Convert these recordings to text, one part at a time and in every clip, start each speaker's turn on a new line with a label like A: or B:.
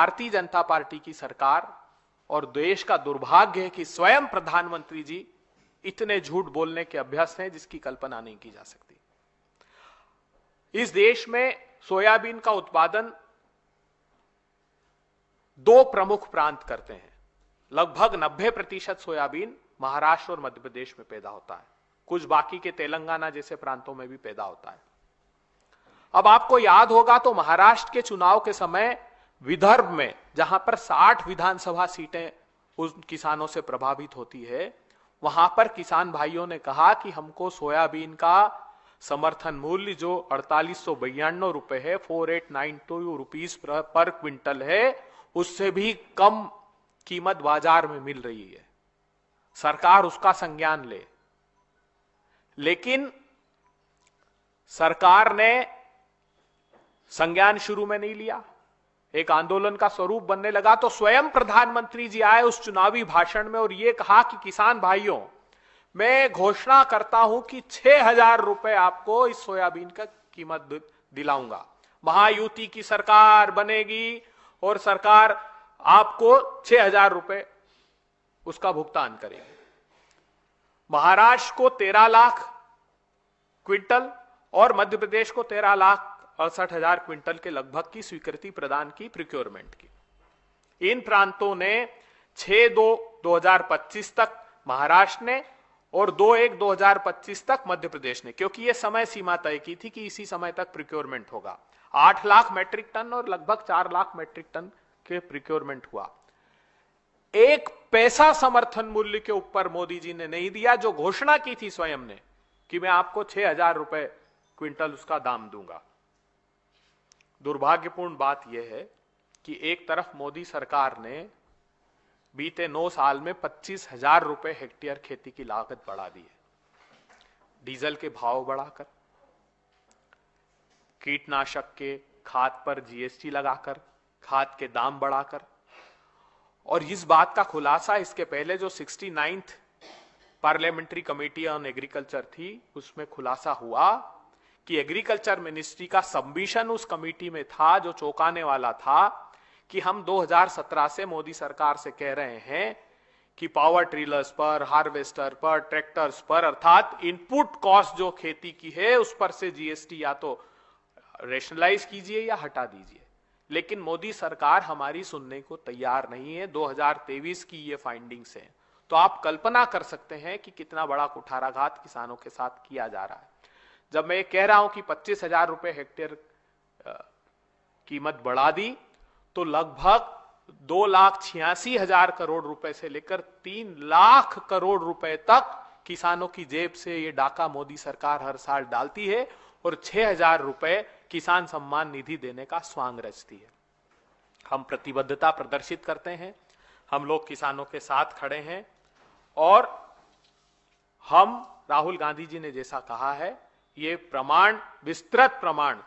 A: Bharatiya Janata party की सरकार और देश का दुर्भाग्य है कि स्वयं प्रधानमंत्री जी इतने झूठ बोलने के अभ्यस्त हैं जिसकी कल्पना नहीं की जा सकती। इस देश में सोयाबीन का उत्पादन दो प्रमुख प्रांत करते हैं। लगभग 90% सोयाबीन महाराष्ट्र और मध्य प्रदेश में पैदा होता है, कुछ बाकी के तेलंगाना जैसे प्रांतों में भी पैदा होता है। अब आपको याद होगा तो महाराष्ट्र के चुनाव के समय विदर्भ में जहां पर 60 विधानसभा सीटें उन किसानों से प्रभावित होती है, वहां पर किसान भाइयों ने कहा कि हमको सोयाबीन का समर्थन मूल्य जो 4892 रुपए है, 4892 रुपीज पर क्विंटल है, उससे भी कम कीमत बाजार में मिल रही है। सरकार उसका संज्ञान ले, लेकिन सरकार ने संज्ञान शुरू में नहीं लिया। एक आंदोलन का स्वरूप बनने लगा तो स्वयं प्रधानमंत्री जी आए उस चुनावी भाषण में और यह कहा कि किसान भाइयों, मैं घोषणा करता हूं कि 6000 रुपए आपको इस सोयाबीन का कीमत दिलाऊंगा। महायुति की सरकार बनेगी और सरकार आपको 6000 रुपए उसका भुगतान करेगी। महाराष्ट्र को 13 लाख क्विंटल और मध्य प्रदेश को 13,68,000 क्विंटल के लगभग की स्वीकृति प्रदान की प्रोक्योरमेंट की। इन प्रांतों ने 6/2/2025 तक महाराष्ट्र ने और 2/1/2025 तक मध्य प्रदेश ने, क्योंकि यह समय सीमा तय की थी कि इसी समय तक प्रोक्योरमेंट होगा। 8 लाख मैट्रिक टन और लगभग 4 लाख मैट्रिक टन के प्रोक्योरमेंट हुआ। एक पैसा समर्थन मूल्य के ऊपर मोदी जी ने नहीं दिया, जो घोषणा की थी स्वयं ने कि मैं आपको 6000 रुपए क्विंटल उसका दाम दूंगा। दुर्भाग्यपूर्ण बात यह है कि एक तरफ मोदी सरकार ने बीते 9 साल में 25,000 रुपए हेक्टेयर खेती की लागत बढ़ा दी है। डीजल के भाव बढ़ाकर, कीटनाशक के खाद पर जीएसटी लगाकर, खाद के दाम बढ़ाकर, और इस बात का खुलासा इसके पहले जो 69th parliamentary committee on agriculture थी उसमें खुलासा हुआ कि एग्रीकल्चर मिनिस्ट्री का सबमिशन उस कमेटी में था जो चौंकाने वाला था कि हम 2017 से मोदी सरकार से कह रहे हैं कि पावर ट्रिलर्स पर, हार्वेस्टर पर, ट्रैक्टर्स पर, अर्थात इनपुट कॉस्ट जो खेती की है उस पर से जीएसटी या तो रेशनलाइज कीजिए या हटा दीजिए। लेकिन मोदी सरकार हमारी सुनने को तैयार नहीं है। 2023 की ये फाइंडिंग्स हैं, तो आप कल्पना कर सकते हैं कि कितना बड़ा कुठाराघात किसानों के साथ किया जा रहा है। जब मैं कह रहा हूं कि 25,000 रुपए हेक्टेयर कीमत बढ़ा दी, तो लगभग 2,86,000 करोड़ रुपए से लेकर 3 लाख करोड़ रुपए तक किसानों की जेब से ये डाका मोदी सरकार हर साल डालती है और 6,000 रुपए किसान सम्मान निधि देने का स्वांग रचती है। हम प्रतिबद्धता प्रदर्शित करते हैं, हम लोग किसानों के साथ खड़े हैं और हम, राहुल गांधी जी ने जैसा कहा है, ये प्रमाण, विस्तृत प्रमाण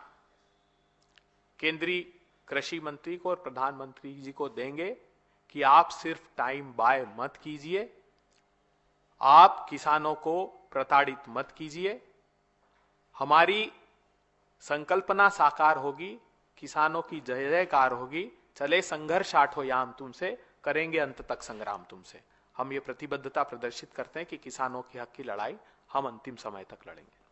A: केंद्रीय कृषि मंत्री को और प्रधानमंत्री जी को देंगे कि आप सिर्फ टाइम बाय मत कीजिए, आप किसानों को प्रताड़ित मत कीजिए। हमारी संकल्पना साकार होगी, किसानों की जय जयकार होगी। चले संघर्ष आठो याम तुमसे, करेंगे अंत तक संग्राम तुमसे। हम ये प्रतिबद्धता प्रदर्शित करते हैं कि किसानों के हक की लड़ाई हम अंतिम समय तक लड़ेंगे।